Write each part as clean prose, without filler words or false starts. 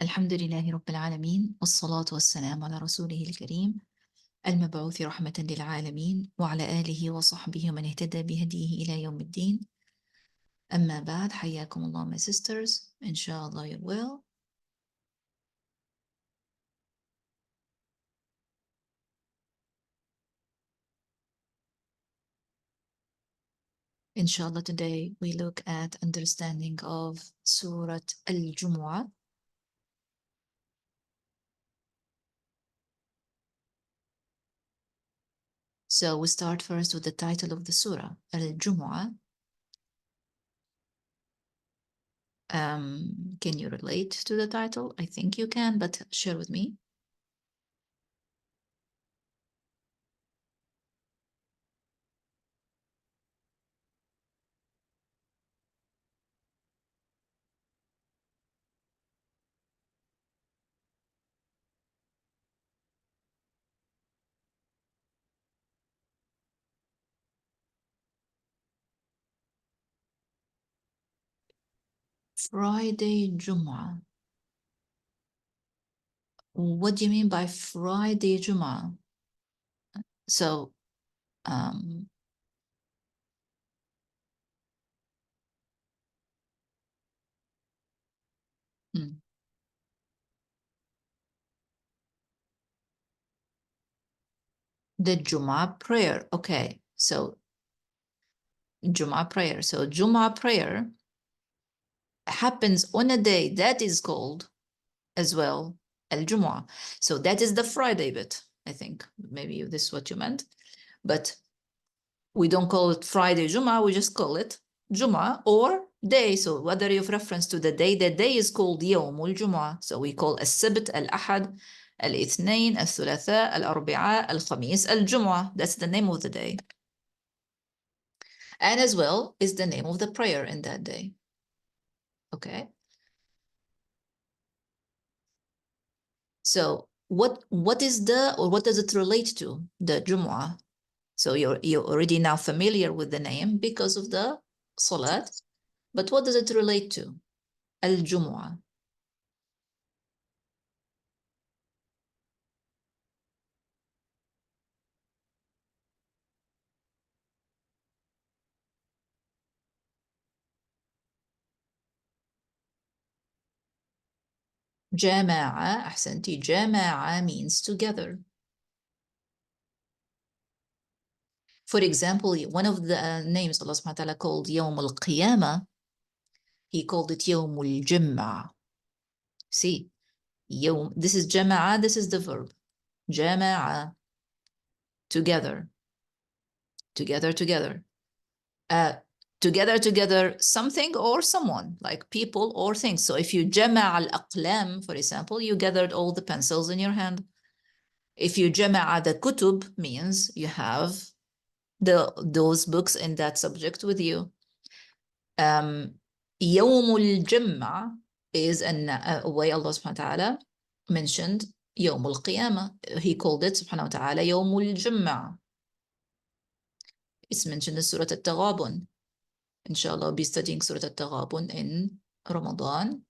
الحمد لله رب العالمين والصلاة والسلام على رسوله الكريم المبعوث رحمة للعالمين وعلى آله وصحبه ومن اهتدى بهديه إلى يوم الدين. أما بعد, حياكم الله my sisters. Inshallah you're well. Inshallah today we look at understanding of Surat Al-Jumu'ah. So we start first with the title of the surah, Al-Jumu'ah. Can you relate to the title? I think you can, but share with me. Friday Jumu'ah. What do you mean by Friday Jumu'ah? So, um, hmm. The Jumu'ah prayer. Okay, so Jumu'ah prayer. So Jumu'ah prayer happens on a day that is called as well Al-Jumu'ah. So that is the Friday bit, I think. Maybe this is what you meant. But we don't call it Friday Jumu'ah, we just call it Jumu'ah or day. So whether you have reference to the day is called Yawmul Jumu'ah. So we call As-Sabt, Al-Ahad, Al-Ithnain, Al-Thulatha, Al-Arbi'a, Al-Khamis, Al-Jumu'ah. That's the name of the day. And as well is the name of the prayer in that day. Okay. So what is the, or what does it relate to, the Jumu'ah? So you're already now familiar with the name because of the Salat, but what does it relate to? Al-Jumu'ah. Jama'a, ahsanti, Jama'a means together. For example, one of the names Allah subhanahu wa ta'ala called Yawm al-Qiyamah, he called it Yawm al-Jum'a. See, Yawm, this is Jama'a, this is the verb. Jama'a, together, together. Together, something or someone, like people or things. So if you Jama' al-aqlam, for example, you gathered all the pencils in your hand. If you Jama'a the kutub, means you have those books in that subject with you. Yawm al-Jum'a is a way Allah subhanahu wa ta'ala mentioned Yawm al-Qiyamah. He called it subhanahu wa ta'ala Yawm al-Jum'a. It's mentioned in Surah Al-Taghabun. Inshallah, I'll be studying Surah Al-Taghabun in Ramadan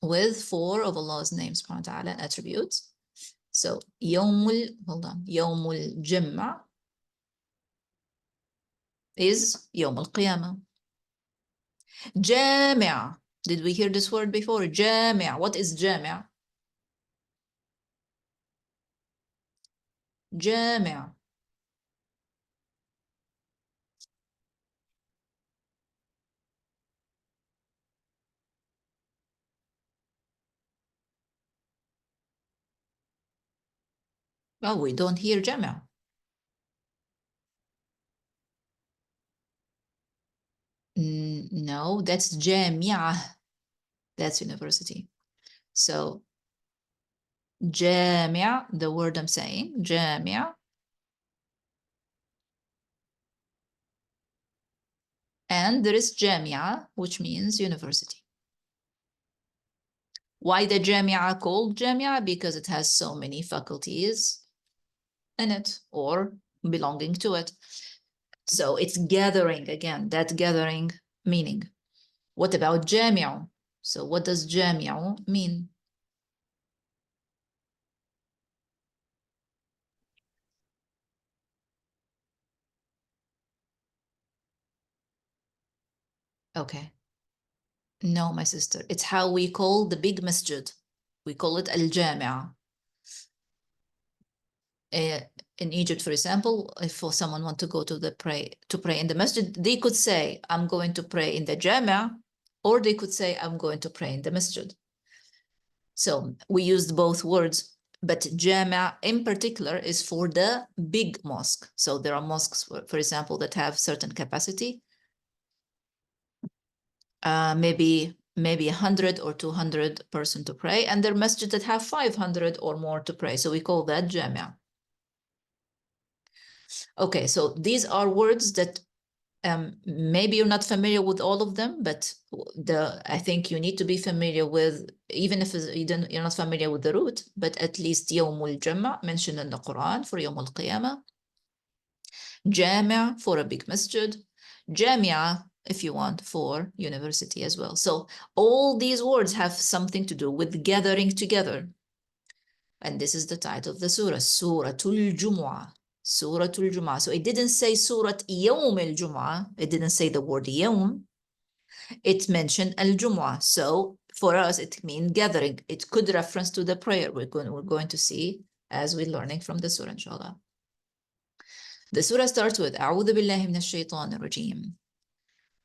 with 4 of Allah's names, subhanahu wa ta'ala, attributes. So, Yawmul Jum'a is Yawm al-Qiyamah. Jami'. Did we hear this word before? Jami'. What is Jami'? Jami'. Well, we don't hear Jami'. No, that's Jami'ah. That's university. So, Jami', the word I'm saying, Jami'. And there is Jamia, which means university. Why the Jamia called Jamia? Because it has so many faculties in it or belonging to it. So it's gathering, again, that gathering meaning. What about Jamia? So what does Jamia mean? Okay. No, my sister. It's how we call the big masjid. We call it al-jami'ah. Uh, in Egypt, for example, if someone want to go to pray in the masjid, they could say, I'm going to pray in the jami'ah, or they could say, I'm going to pray in the masjid. So we used both words, but jami'ah in particular is for the big mosque. So there are mosques, for example, that have certain capacity, maybe 100 or 200 person to pray, and there are masjids that have 500 or more to pray. So we call that jami'ah. Okay, so these are words that maybe you're not familiar with all of them, but I think you need to be familiar with, even if you're not familiar with the root, but at least Yawmul Jama mentioned in the Quran for Yawmul Qiyamah, Jami' for a big masjid, Jamia if you want for university as well. So all these words have something to do with gathering together. And this is the title of the surah, Suratul Jumu'ah. Suratul Jumu'ah. So it didn't say Surat Yawm al-Jumu'ah. It didn't say the word Yawm. It mentioned al-Jumu'ah. So for us, it means gathering. It could reference to the prayer we're going to see as we're learning from the surah, inshallah. The surah starts with أعوذ بالله من الشيطان الرجيم.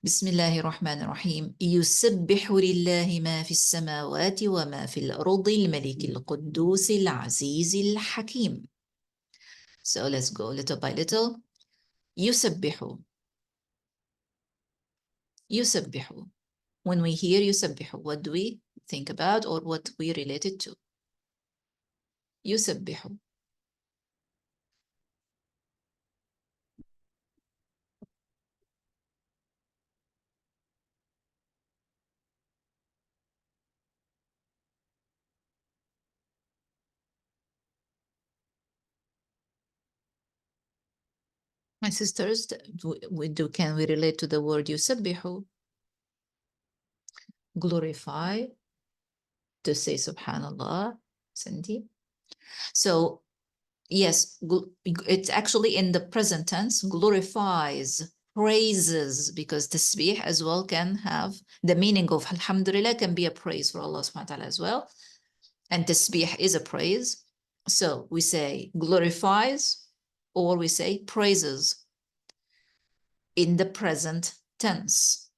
بسم الله الرحمن الرحيم يسبح لله ما في السماوات وما في الأرض الملك القدوس العزيز الحكيم. So let's go little by little. يسبح. يسبح. When we hear يسبح, what do we think about or what we relate it to? يسبح. My sisters, can we relate to the word يسبح? Glorify, to say subhanallah, Cindy. So yes, it's actually in the present tense, glorifies, praises, because tasbih as well can have the meaning of alhamdulillah, can be a praise for Allah subhanahu wa ta'ala as well. And tasbih is a praise. So we say glorifies or we say praises in the present tense.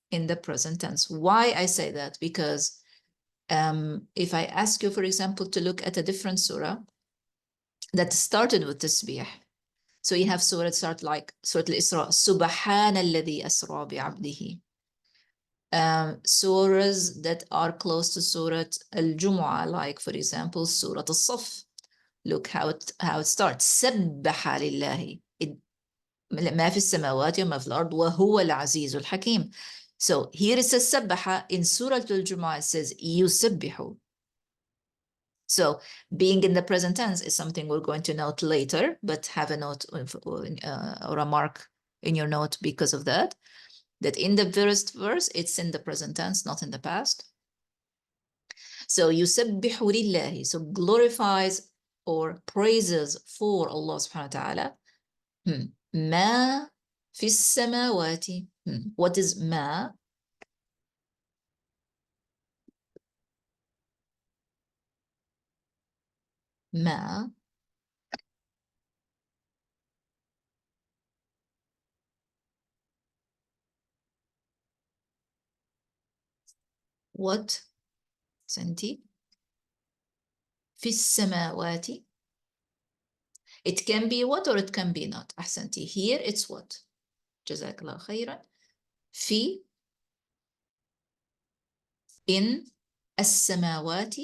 In the present tense. Why I say that? Because if I ask you, for example, to look at a different surah that started with tasbih, so you have surah start like Surah Al-Isra, Subhana alladhi asra bi'abdihi. Surahs that are close to Surah Al-Jumu'ah, like for example, Surah Al-Saf. Look how it starts. سبح لله ما في السماوات وما في الأرض وهو العزيز الحكيم. So here it says سبح. In Surah Al-Jumu'ah it says يسبح. So being in the present tense is something we're going to note later, but have a note or a mark in your note because of that. That in the first verse, it's in the present tense, not in the past. So يسبح لله, so glorifies or praises for Allah subhanahu wa ta'ala. ما في السماوات. What is ما? ما. What? سنتي. في السماوات. It can be what or it can be not. أحسنتي. Here it's what? جزاك الله خيرا. في in السماوات,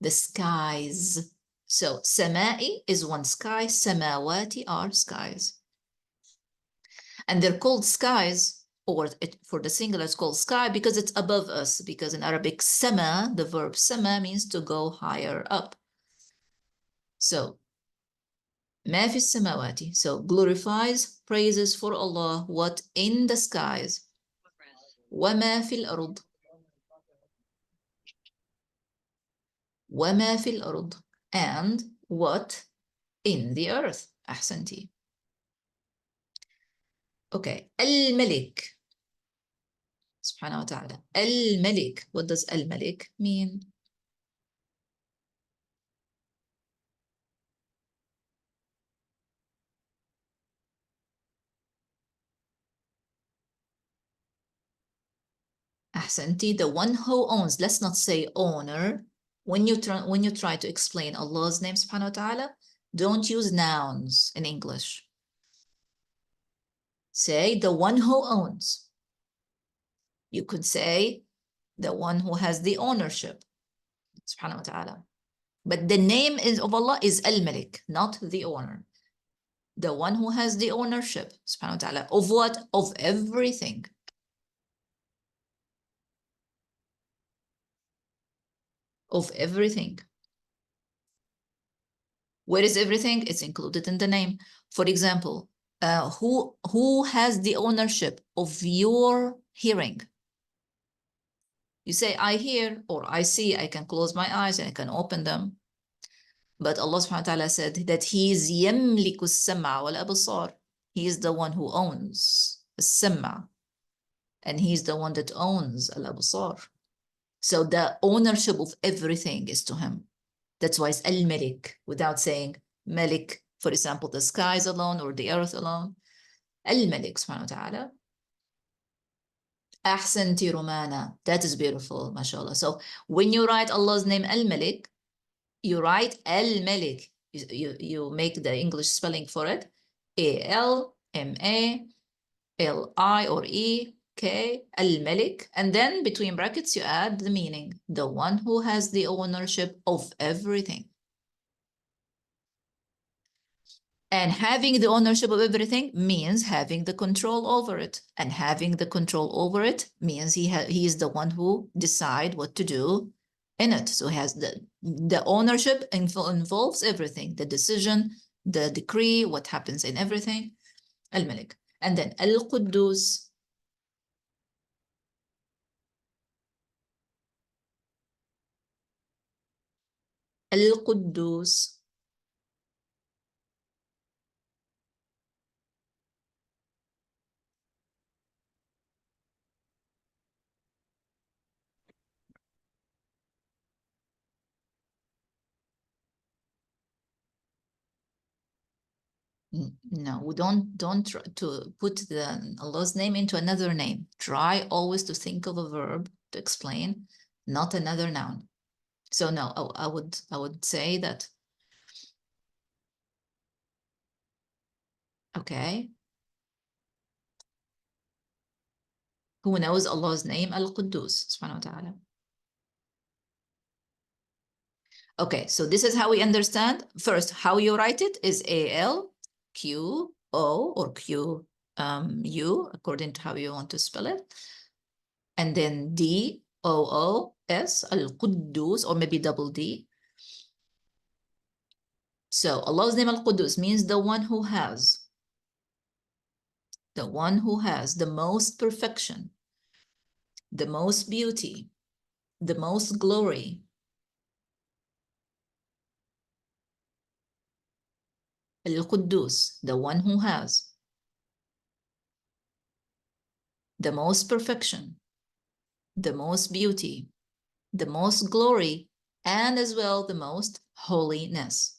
the skies. So سمائي is one sky, samawati are skies. And they're called skies, or for the singular it's called sky because it's above us, because in Arabic sama, the verb sama means to go higher up. So ما في السماوات, so glorifies, praises for Allah, what in the skies. وما في الأرض. وما في الأرض, and what in the earth. أحسنتي. Okay, الملك. subhanahu wa ta'ala. Al-Malik. What does Al-Malik mean? Ahsanti, the one who owns. Let's not say owner. When you try to explain Allah's name subhanahu wa ta'ala, don't use nouns in English. Say the one who owns. You could say the one who has the ownership, subhanahu wa ta'ala. But the name of Allah is Al-Malik, not the owner. The one who has the ownership, subhanahu wa ta'ala, of what? Of everything. Of everything. Where is everything? It's included in the name. For example, who has the ownership of your hearing? You say, I hear or I see, I can close my eyes and I can open them. But Allah subhanahu wa ta'ala said that He is يَمْلِكُ السَّمْعَ وَالْأَبْصَارِ. He is the one who owns السَّمْعَ, and He is the one that owns al-absar. So the ownership of everything is to Him. That's why it's Al-Malik, without saying Malik, for example, the skies alone or the earth alone. Al-Malik subhanahu wa ta'ala. Ahsanti Romana. That is beautiful, mashallah. So when you write Allah's name Al-Malik, you write Al-Malik. You make the English spelling for it. A-L-M-A-L-I or E-K, Al-Malik. And then between brackets, you add the meaning. The one who has the ownership of everything. And having the ownership of everything means having the control over it. And having the control over it means he is the one who decide what to do in it. So he has the ownership involves everything, the decision, the decree, what happens in everything. Al-Malik. And then Al-Quddus. Al-Quddus. No, we don't try to put Allah's name into another name. Try always to think of a verb to explain, not another noun. So no, I would say that. Okay. Who knows Allah's name? Al-Quddus, subhanahu wa ta'ala. Okay, so this is how we understand. First, how you write it is A-L-Q-O or Q-U, according to how you want to spell it. And then D-O-O-S, Al-Quddus, or maybe double D. So Allah's name Al-Quddus means the one who has. The one who has the most perfection, the most beauty, the most glory. Al-Quddus, the one who has the most perfection, the most beauty, the most glory, and as well the most holiness.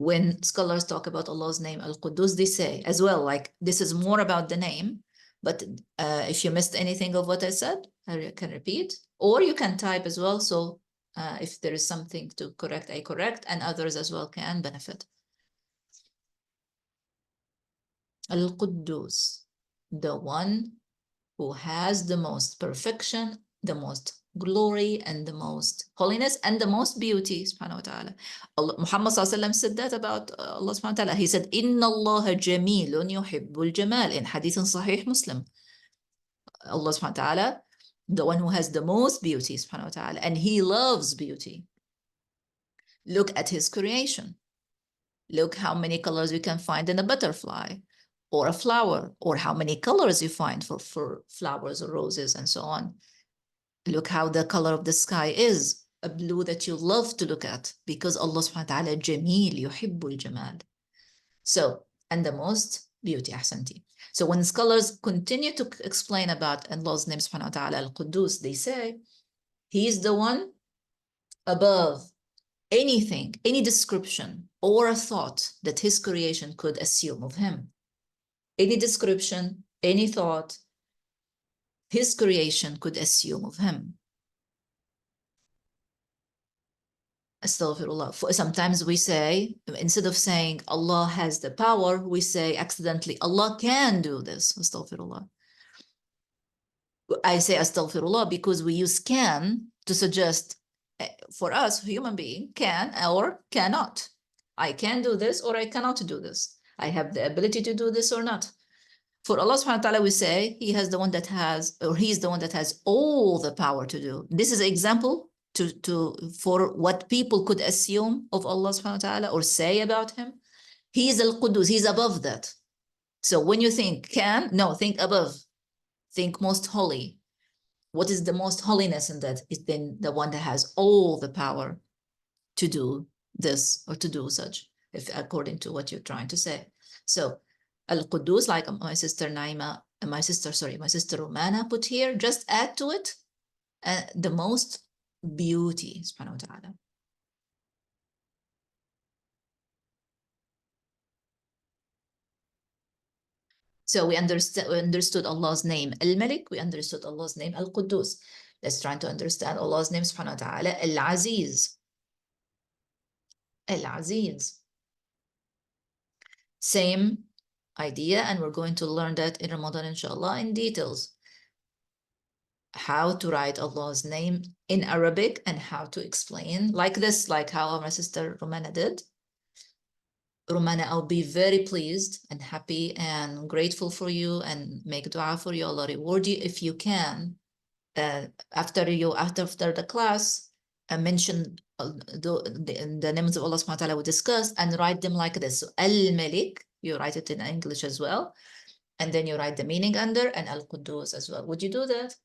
When scholars talk about Allah's name Al-Quddus, they say as well, like this is more about the name, but if you missed anything of what I said, I can repeat, or you can type as well. So if there is something to correct, I correct, and others as well can benefit. Al-Quddus, the one who has the most perfection, the most glory, and the most holiness, and the most beauty, subhanahu wa ta'ala. Muhammad said that about Allah subhanahu wa ta'ala. He said, Inna Allah jamilun yuhibbul jamal, in hadith in Sahih Muslim. Allah subhanahu wa ta'ala, the one who has the most beauty, subhanahu wa ta'ala, and He loves beauty. Look at His creation. Look how many colors we can find in a butterfly or a flower, or how many colors you find for flowers or roses and so on. Look how the color of the sky is, a blue that you love to look at, because Allah subhanahu wa ta'ala jameel, yuhibbul jamal. So, and the most beauty, ahsanti. So when scholars continue to explain about Allah's name subhanahu wa ta'ala, al-Quddus, they say, He is the one above anything, any description or a thought that His creation could assume of Him. Any description, any thought, His creation could assume of Him. Astaghfirullah. Sometimes we say, instead of saying Allah has the power, we say accidentally, Allah can do this. Astaghfirullah. I say astaghfirullah because we use can to suggest for us, human being, can or cannot. I can do this or I cannot do this. I have the ability to do this or not. For Allah subhanahu wa ta'ala, we say He has the one that has, or He's the one that has all the power to do. This is an example for what people could assume of Allah subhanahu wa ta'ala or say about Him. He is al-Quddus, He's above that. So when you think can, no, think above. Think most holy. What is the most holiness in that? It's then the one that has all the power to do this or to do such, if according to what you're trying to say. So Al-Quddus, like my sister Naima, my sister Romana put here, just add to it the most beauty, subhanahu wa ta'ala. So we understood Allah's name Al-Malik, we understood Allah's name Al-Quddus. Let's try to understand Allah's name subhanahu wa ta'ala Al-Aziz. Al-Aziz. Same idea, and we're going to learn that in Ramadan inshallah in details. How to write Allah's name in Arabic and how to explain like this, like how my sister Romana did. Romana, I'll be very pleased and happy and grateful for you and make dua for you. Allah reward you if you can. After the class, mention the names of Allah subhanahu wa ta'ala we discussed and write them like this. So, Al-Malik, you write it in English as well. And then you write the meaning under, and Al-Quddus as well. Would you do that?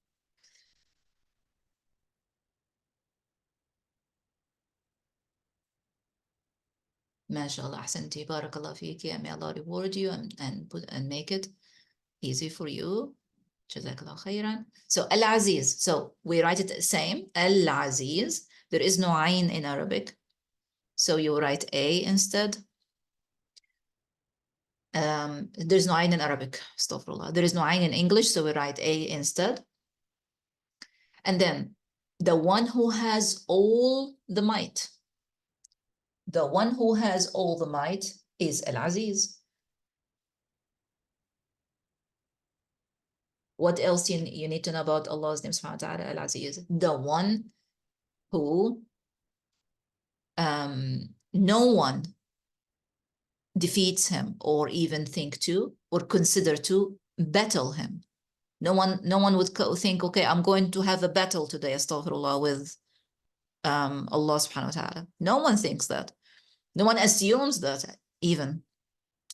MashaAllah, ahsanti, barakallah fiki, may Allah reward you and make it easy for you. Jazakallah khairan. So Al-Aziz, so we write it the same, Al-Aziz. There is no ayn in Arabic, so you write A instead. There's no ayn in Arabic, astaghfirullah. There is no ayn in English, so we write A instead. And then the one who has all the might. The one who has all the might is Al-Aziz. What else you need to know about Allah's name subhanahu wa ta'ala, Al-Aziz? The one who no one defeats him or even think to or consider to battle him. No one would think, okay, I'm going to have a battle today, astaghfirullah, with Allah subhanahu wa ta'ala. No one thinks that. No one assumes that even.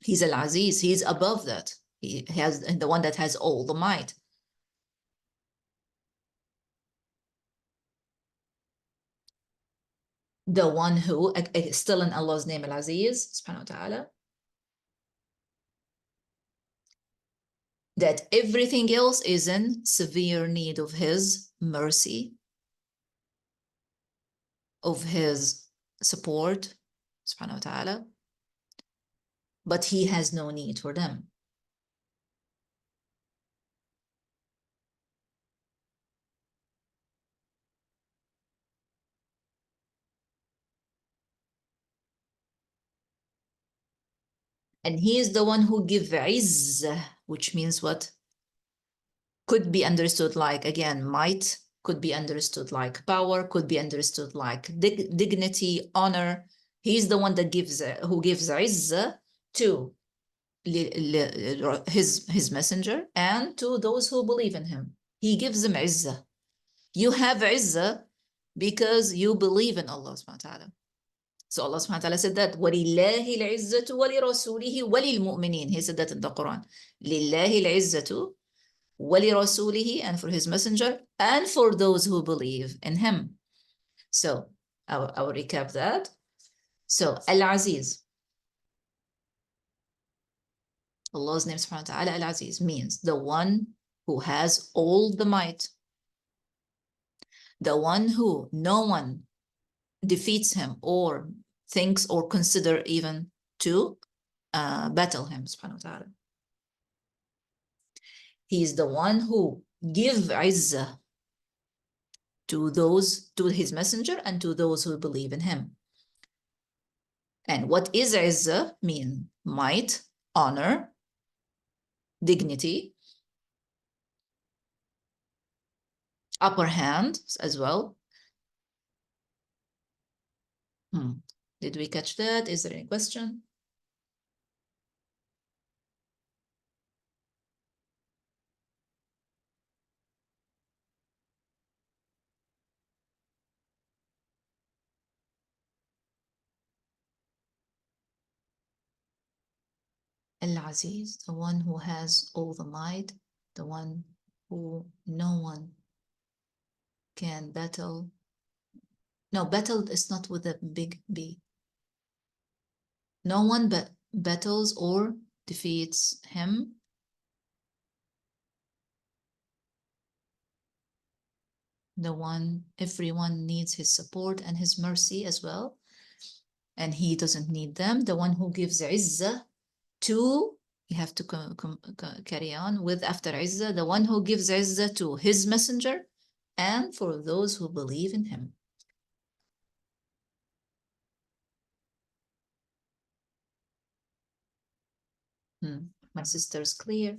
He's Al-Aziz, he's above that. He has the one that has all the might. The one who, still in Allah's name, Al-Aziz, subhanahu wa ta'ala, that everything else is in severe need of His mercy, of His support, subhanahu wa ta'ala, but He has no need for them. And He is the one who gives izzah, which means what? Could be understood like, again, might, could be understood like power, could be understood like dignity, honor. He's the one that who gives izzah to his messenger and to those who believe in him. He gives them izzah. You have izzah because you believe in Allah subhanahu wa ta'ala. So Allah subhanahu wa ta'ala said that وَلِلَّهِ الْعِزَّةُ وَلِرَسُولِهِ وَلِلْمُؤْمِنِينَ. He said that in the Quran. لِلَّهِ الْعِزَّةُ, وَلِرَسُولِهِ, and for his messenger, and for those who believe in him. So I will recap that. So Al-Aziz, Allah's name subhanahu wa ta'ala, Al-Aziz, means the one who has all the might, the one who no one defeats him or thinks or consider even to battle him, subhanahu wa ta'ala. He is the one who gives izzah to those, to his messenger and to those who believe in him. And what is izzah mean? Might, honor, dignity, upper hand as well. Did we catch that? Is there any question? Al-Aziz, the one who has all the might, the one who no one can battle. No, battle is not with a big B. No one but battles or defeats him. The one, everyone needs his support and his mercy as well. And he doesn't need them. The one who gives izzah to, you have to carry on with after izzah, the one who gives izzah to his messenger and for those who believe in him. My sister's clear.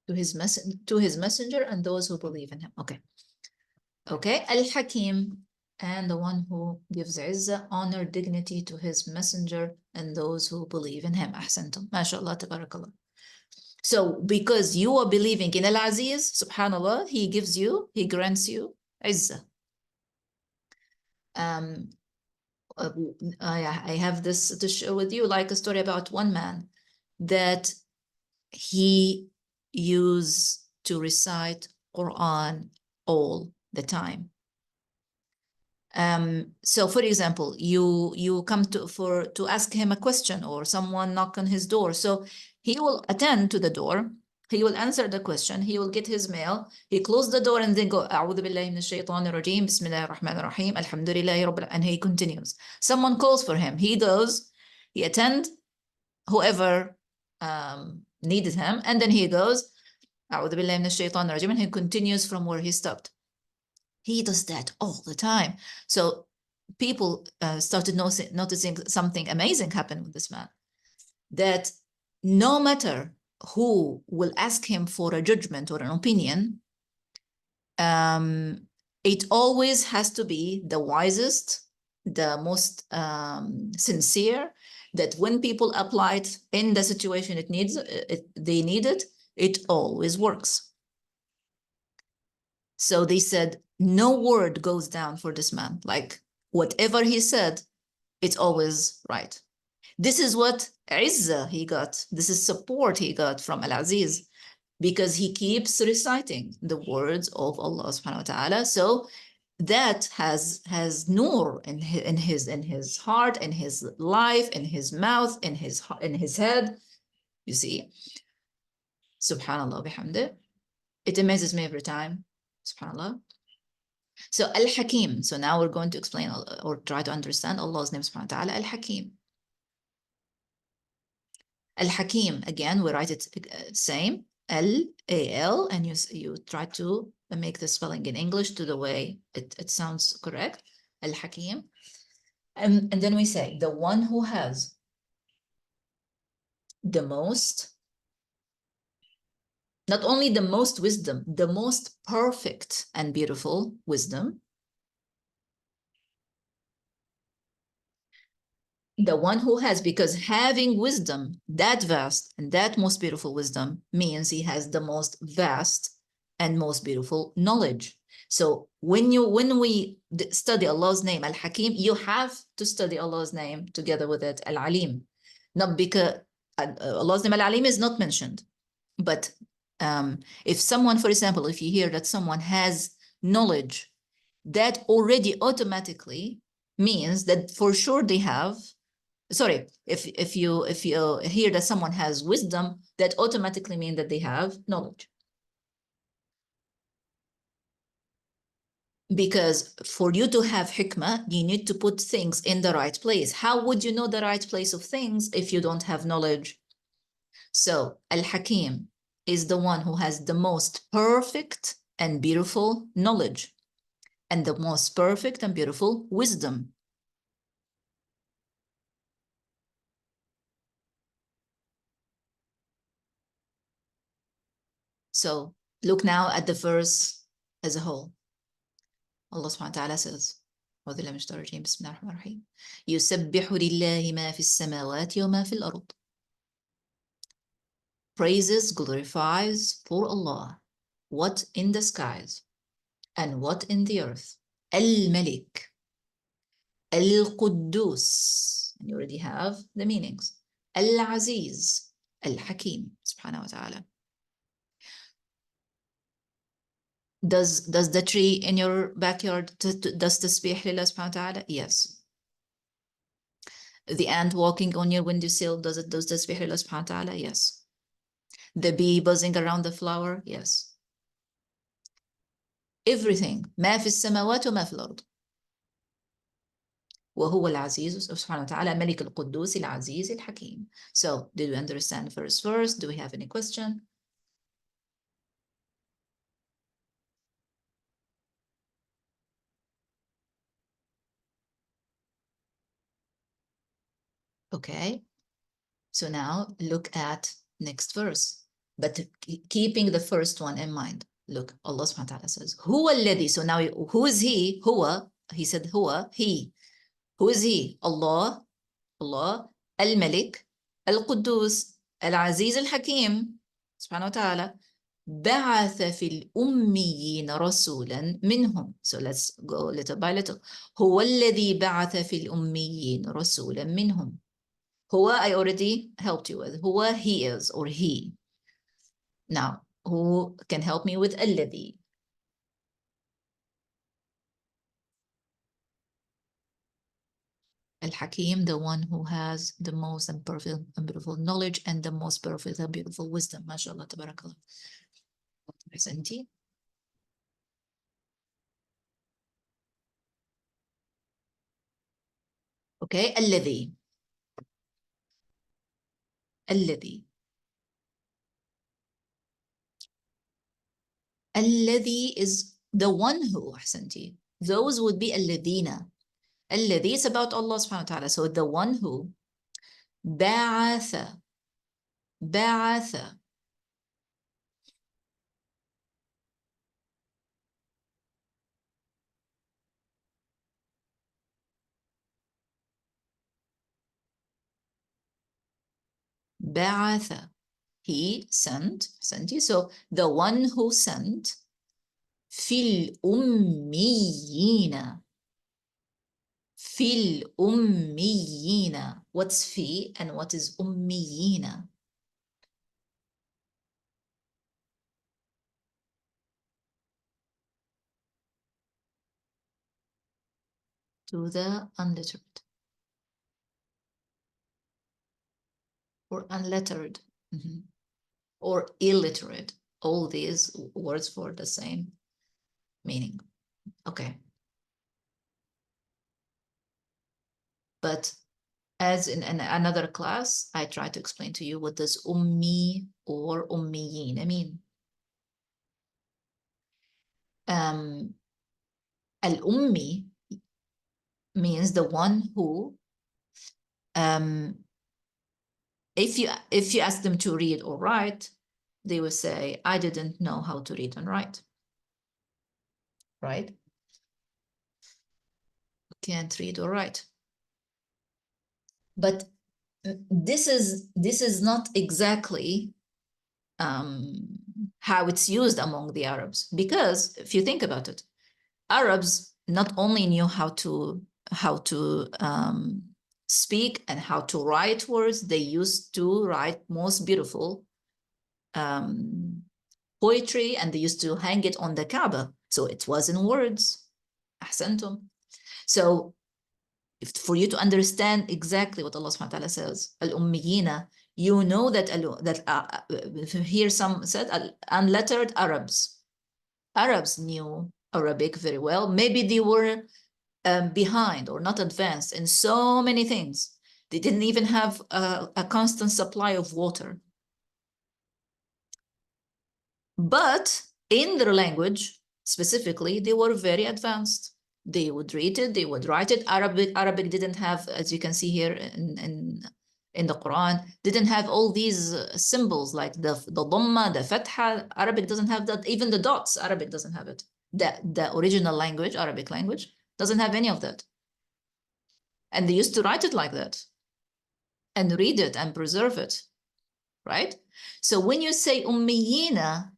To his messenger and those who believe in him. Okay. Okay. Al-Hakim, and the one who gives izzah, honor, dignity to his messenger and those who believe in him. Ahsantum. MashaAllah, tabarakallah. So because you are believing in Al-Aziz, subhanallah, he gives you, he grants you izzah. I have this to share with you, like a story about one man that he used to recite Quran all the time. So for example, you come to ask him a question or someone knock on his door. So he will attend to the door. He will answer the question. He will get his mail. He close the door and then go, A'udhu billahi minash shaitanir rajeem, Bismillahir Rahmanir Rahim, Alhamdulillahi Rabbil, and he continues. Someone calls for him. He goes, he attend whoever needed him, and then he goes, A'udhu billahi minash shaitanir rajeem, and he continues from where he stopped. He does that all the time. So people started noticing something amazing happened with this man, that no matter who will ask him for a judgment or an opinion, it always has to be the wisest, the most sincere, that when people apply it in the situation they need it, it always works. So they said, no word goes down for this man. Like whatever he said, it's always right. This is what izzah he got. This is support he got from Al-Aziz, because he keeps reciting the words of Allah subhanahu wa ta'ala. So that has nur in his heart, in his life, in his mouth, in his head. You see, subhanallah bihamdih. It amazes me every time, subhanallah. So Al-Hakim. So now we're going to explain or try to understand Allah's name subhanahu wa ta'ala, Al-Hakim. Al-Hakim, again, we write it same, L-A-L, and you try to make the spelling in English to the way it sounds correct, Al-Hakim. And then we say, the one who has the most, not only the most wisdom, the most perfect and beautiful wisdom. The one who has, because having wisdom that vast and that most beautiful wisdom means he has the most vast and most beautiful knowledge. So when we study Allah's name Al-Hakim, you have to study Allah's name together with it Al-Alim. Not because Allah's name Al-Alim is not mentioned, but if someone, for example, if you hear that someone has knowledge, that already automatically means that for sure they have, sorry, if you hear that someone has wisdom, that automatically means that they have knowledge. Because for you to have hikmah, you need to put things in the right place. How would you know the right place of things if you don't have knowledge? So Al-Hakim is the one who has the most perfect and beautiful knowledge and the most perfect and beautiful wisdom. So look now at the verse as a whole. Allah subhanahu wa ta'ala says, أعوذ بالله من الشيطان الرجيم بسم الله الرحمن الرحيم يسبح لله ما في السماوات وما في الأرض. Praises, glorifies for Allah what in the skies and what in the earth. Al-Malik, Al-Quddus, and you already have the meanings. Al-Aziz, Al-Hakim, subhanahu wa ta'ala. Does the tree in your backyard does tasbih lillah subhanahu wa ta'ala? Yes. The ant walking on your windowsill, does tasbih lillah subhanahu wa ta'ala? Yes. The bee buzzing around the flower? Yes. Everything. ما في السماوات وما في الأرض. وهو العزيز سبحانه وتعالى ملك القدوس العزيز الحكيم. So, did we understand first? Do we have any question? Okay. So now look at next verse. But keeping the first one in mind. Look, Allah subhanahu wa ta'ala says, هو الذي. So now who is he? هو. He said هو, he. Who is he? Allah. Allah. Al-Malik. Al-Quddus. Al-Aziz Al-Hakim. Subhanahu wa ta'ala. بعث في الأميين رسولا منهم. So let's go little by little. هو الذي بعث في الأميين رسولا منهم. هو I already helped you with. هو he is or he. Now, who can help me with الذي? Al-Hakim, the one who has the most and perfect and beautiful knowledge and the most perfect and beautiful wisdom. MashaAllah, tabarakallah. Presenti. Okay, الذي. الذي. الذي is the one who, أحسنتي. Those would be الذين. الذي is about Allah subhanahu wa ta'ala. So the one who بعث. بعث. بعث. He sent. So the one who sent في الأميين. في الأميين. What's في and what is أميين? To the unlettered or unlettered or illiterate. All these words for the same meaning. Okay. But as in another class, I try to explain to you what does ummi or ummiyin mean. Al-ummi means the one who, if you ask them to read or write, they will say, I didn't know how to read and write. Right? Can't read or write. But this is not exactly how it's used among the Arabs. Because if you think about it, Arabs not only knew how to speak and how to write words, they used to write most beautiful um, poetry, and they used to hang it on the Kaaba. So it was in words. أحسنتم. So for you to understand exactly what Allah subhanahu wa ta'ala says, al-ummiyina, you know that here some said unlettered Arabs. Arabs knew Arabic very well. Maybe they were behind or not advanced in so many things. They didn't even have a constant supply of water. But in their language, specifically, they were very advanced. They would read it, they would write it. Arabic didn't have, as you can see here in the Quran, didn't have all these symbols like the dhamma, the fatha. Arabic doesn't have that. Even the dots, Arabic doesn't have it. The original language, Arabic language, doesn't have any of that. And they used to write it like that and read it and preserve it, right? So when you say ummiyina,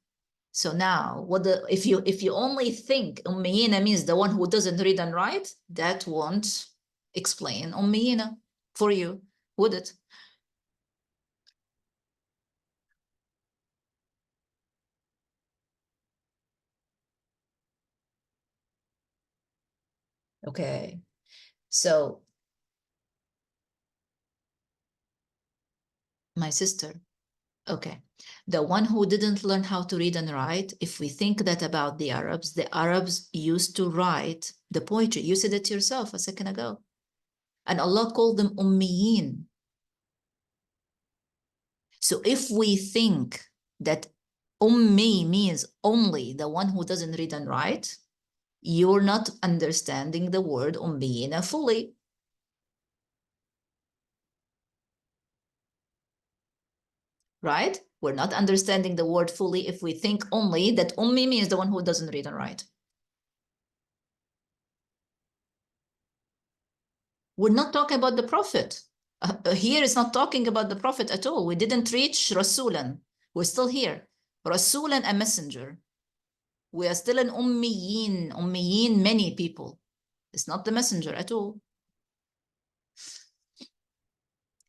so now if you only think ummiyina means the one who doesn't read and write, that won't explain ummiyina for you, would it? Okay, so my sister, okay, the one who didn't learn how to read and write, if we think that about the Arabs used to write the poetry. You said it yourself a second ago. And Allah called them ummiyin. So if we think that ummi means only the one who doesn't read and write, you're not understanding the word ummiyina fully. Right? We're not understanding the word fully if we think only that ummi means the one who doesn't read and write. We're not talking about the Prophet. Here it's not talking about the Prophet at all. We didn't reach Rasulan. We're still here. Rasulan, a messenger. We are still an ummiyin. Ummiyin, many people. It's not the messenger at all.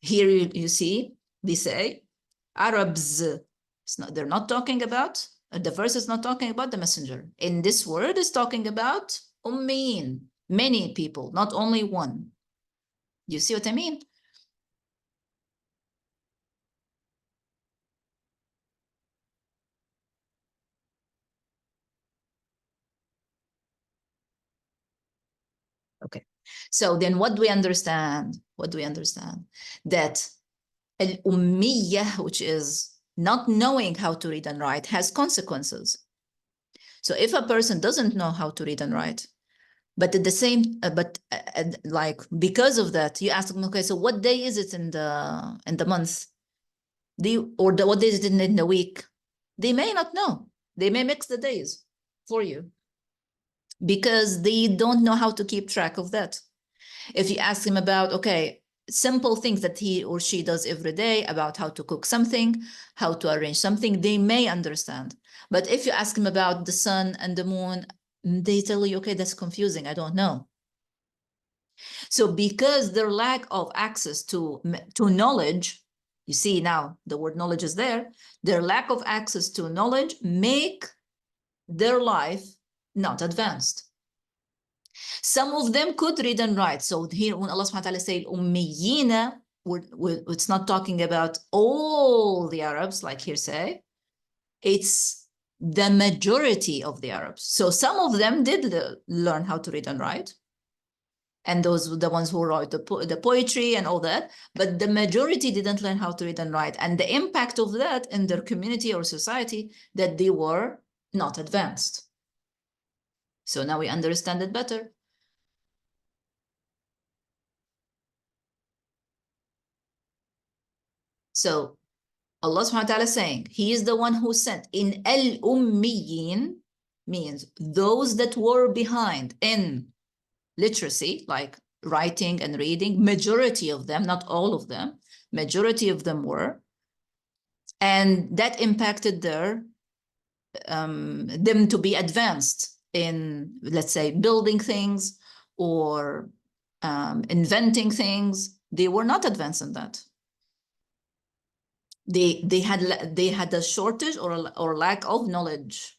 Here you see, they say Arabs. They're not talking about, the verse is not talking about the messenger. In this word is talking about ummiyin, many people, not only one. You see what I mean? Okay. So then what do we understand? What do we understand? That al-ummiyah, which is not knowing how to read and write, has consequences. So if a person doesn't know how to read and write, but at the same, like because of that, you ask them, okay, so what day is it in the month? What day is it in the week? They may not know. They may mix the days for you because they don't know how to keep track of that. If you ask him about, okay, simple things that he or she does every day about how to cook something, how to arrange something, they may understand. But if you ask them about the sun and the moon, they tell you, okay, that's confusing. I don't know. So because their lack of access to knowledge, you see now the word knowledge is there, their lack of access to knowledge make their life not advanced. Some of them could read and write. So here when Allah subhanahu wa ta'ala says ummiyina, it's not talking about all the Arabs, like here say, it's the majority of the Arabs. So some of them did learn how to read and write. And those were the ones who wrote the poetry and all that. But the majority didn't learn how to read and write. And the impact of that in their community or society, that they were not advanced. So now we understand it better. So Allah subhanahu wa ta'ala is saying, He is the one who sent in al-ummiyin, means those that were behind in literacy, like writing and reading, majority of them, not all of them, majority of them were. And that impacted their them to be advanced in, let's say, building things or inventing things. They were not advanced in that. They had a shortage or lack of knowledge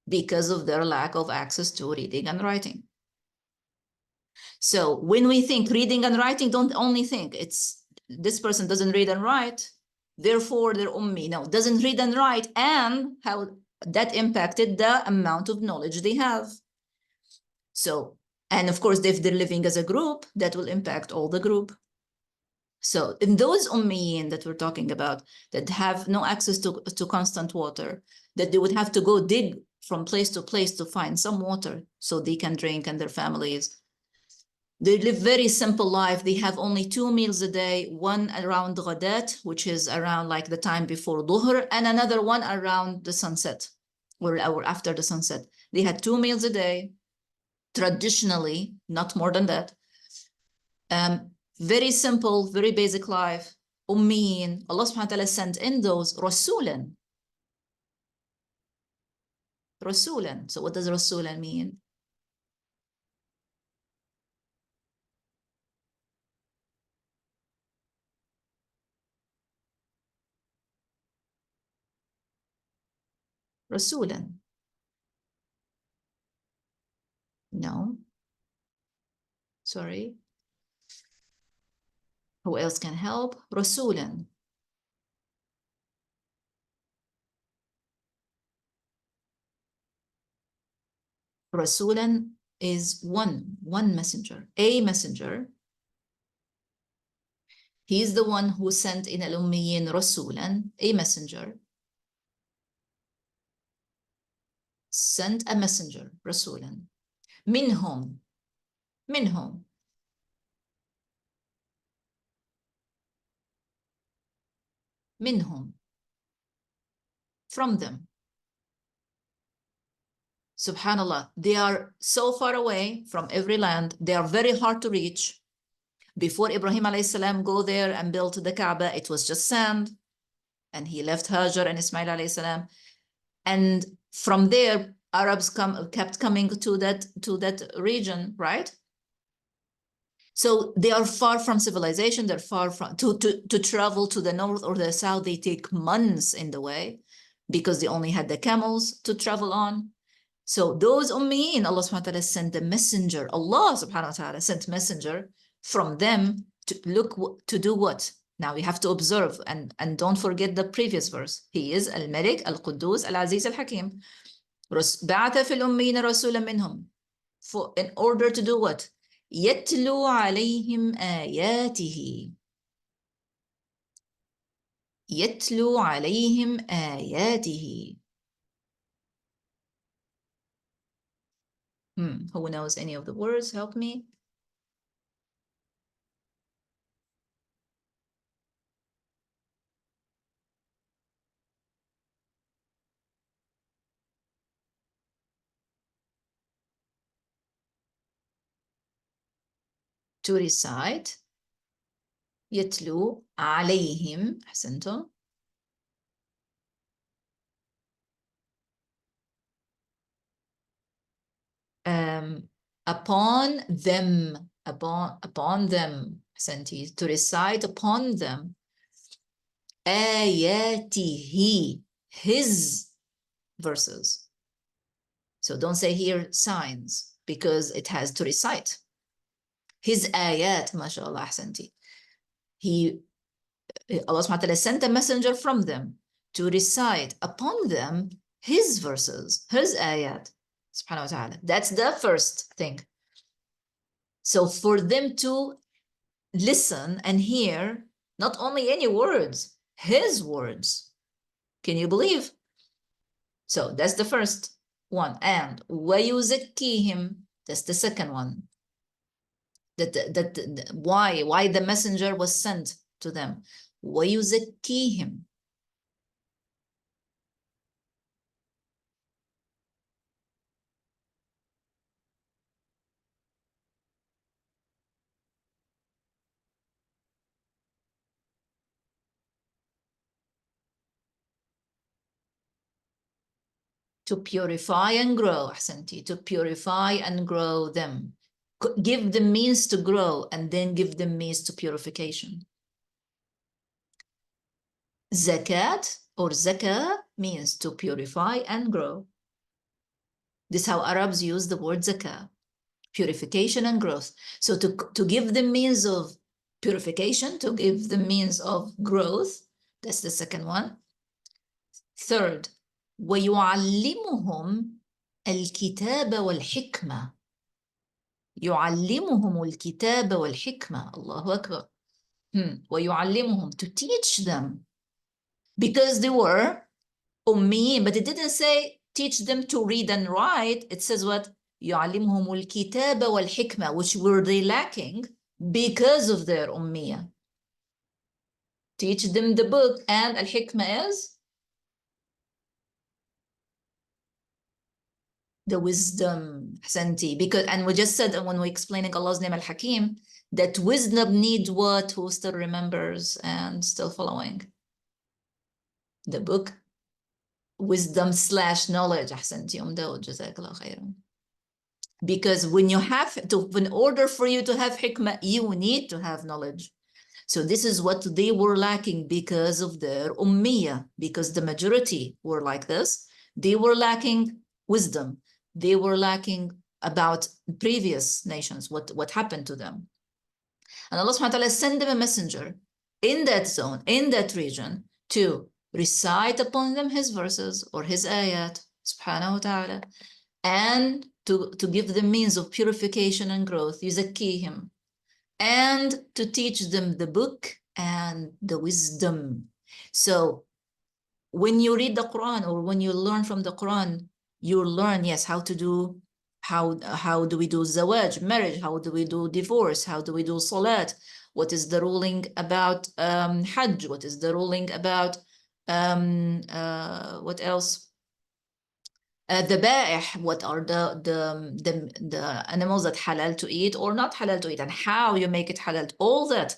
because of their lack of access to reading and writing. So when we think reading and writing, don't only think it's this person doesn't read and write, therefore they're ummi. No, doesn't read and write, and how that impacted the amount of knowledge they have. So, and of course, if they're living as a group, that will impact all the group. So in those ummiyin that we're talking about, that have no access to constant water, that they would have to go dig from place to place to find some water so they can drink and their families. They live very simple life. They have only 2 meals a day, one around Ghadat, which is around like the time before Dhuhr, and another one around the sunset, or after the sunset. They had 2 meals a day, traditionally, not more than that. Very simple, very basic life. Ummiyin. Allah subhanahu wa ta'ala sent in those Rasulan. Rasulan. So what does Rasulan mean? Rasulan. No. Sorry. Who else can help? Rasulan. Rasulan is one messenger, a messenger. He is the one who sent in al-Ummiyin Rasulan, a messenger. Sent a messenger, Rasulan. Minhum. Minhum. Minhum. From them. Subhanallah, they are so far away from every land. They are very hard to reach. Before Ibrahim alayhi salam go there and built the Kaaba, it was just sand. And he left Hajar and Ismail alayhi salam. And from there, Arabs kept coming to that region, right? So they are far from civilization. They're far from to travel to the north or the south. They take months in the way because they only had the camels to travel on. So those ummiyin, Allah subhanahu wa ta'ala sent the messenger. Allah subhanahu wa ta'ala sent messenger from them to look to do what? Now we have to observe and don't forget the previous verse. He is Al-Malik, Al-Quddus, Al-Aziz, Al-Hakim. بعث في الأميين رسولا منهم. For in order to do what? يتلو عليهم آياته. يتلو عليهم آياته. Who knows any of the words? Help me. To recite. يتلو عليهم. أحسنتم. Upon them. Upon them. أحسنتي. To recite upon them. آياته. His verses. So don't say here signs because it has to recite. His ayat, mashallah, ahsanti. Allah subhanahu wa ta'ala sent a messenger from them to recite upon them his verses, his ayat, subhanahu wa ta'ala. That's the first thing. So for them to listen and hear not only any words, his words. Can you believe? So that's the first one. And وَيُزَكِّيهِمْ, that's the second one. Why the messenger was sent to them. وَيُزَكِّيهِمْ. To purify and grow, أحسنتي. To purify and grow them. Give them means to grow and then give them means to purification. Zakat or zakah means to purify and grow. This is how Arabs use the word zakah, purification and growth. So to give them means of purification, to give them means of growth, that's the second one. Third, ويعلمهم الكتاب والحكمة. يعلمهم الكتاب والحكمة. الله أكبر. ويعلمهم, to teach them, because they were أميين, but it didn't say teach them to read and write. It says what? يعلمهم الكتاب والحكمة, which were they lacking because of their أمية. Teach them the book, and الحكمة is the wisdom. أحسنتي. Because, and we just said when we're explaining Allah's name Al-Hakim, that wisdom needs what? Who still remembers and still following? The book. Wisdom / knowledge. أحسنتي أم داود, جزاك الله خيرا. Because when you have to, in order for you to have hikmah, you need to have knowledge. So this is what they were lacking because of their ummiyah, because the majority were like this. They were lacking wisdom. They were lacking about previous nations, what happened to them. And Allah subhanahu wa ta'ala sent them a messenger in that zone, in that region, to recite upon them his verses or his ayat, subhanahu wa ta'ala, and to give them means of purification and growth, yuzakkihim, and to teach them the book and the wisdom. So when you read the Quran or when you learn from the Quran, you learn, yes, how to do, how do we do zawaj, marriage, how do we do divorce, how do we do salat, what is the ruling about hajj, what is the ruling about what else? The ba'ih, what are the animals that halal to eat or not halal to eat, and how you make it halal, all that.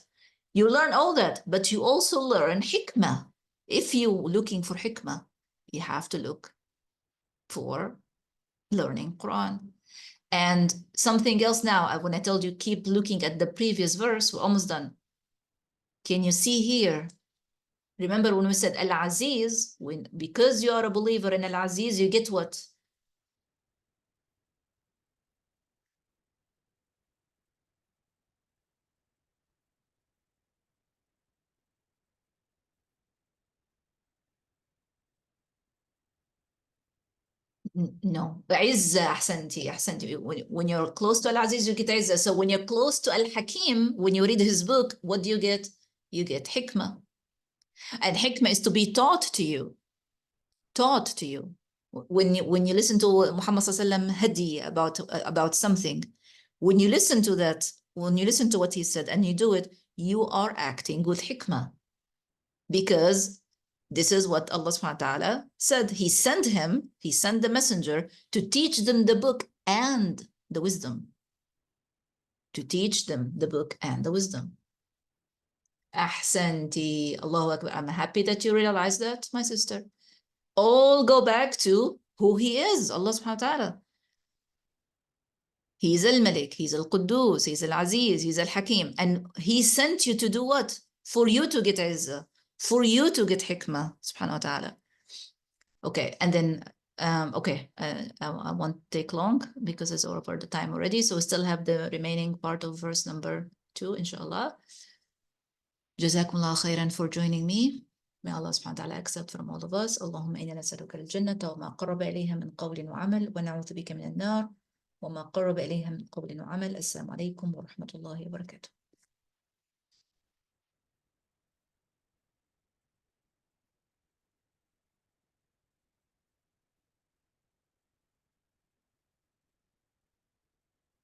You learn all that, but you also learn hikmah. If you're looking for hikmah, you have to look for learning Quran. And something else now, when I told you keep looking at the previous verse, we're almost done. Can you see here? Remember when we said Al-Aziz, because you are a believer in Al-Aziz, you get what? No, عزة. أحسنتي. When you're close to Al-Aziz, you get عزة. So when you're close to Al-Hakim, when you read his book, what do you get? You get hikmah. And hikmah is to be taught to you. Taught to you. When you listen to Muhammad sallallahu hadi about something, when you listen to that, when you listen to what he said and you do it, you are acting with hikmah. Because this is what Allah subhanahu wa ta'ala said. He sent the messenger to teach them the book and the wisdom. To teach them the book and the wisdom. Ahsanti. Allahu Akbar. I'm happy that you realized that, my sister. All go back to who he is, Allah subhanahu wa ta'ala. He's al-Malik, he's al-Quddus, he's al-Aziz, he's al-Hakim. And he sent you to do what? For you to get izzah. For you to get hikmah, subhanahu wa ta'ala. Okay, and then, I won't take long because it's over the time already. So we still have the remaining part of verse number 2, inshallah. Jazakumullah khairan for joining me. May Allah subhanahu wa ta'ala accept from all of us. Allahumma inna nas'aluka al-jannata wa ma qarraba ilayha min qawlin wa amal wa na'udhu bika min an-nar wa ma qarraba ilayha min qawlin wa amal. Assalamu alaikum wa rahmatullahi wa barakatuh.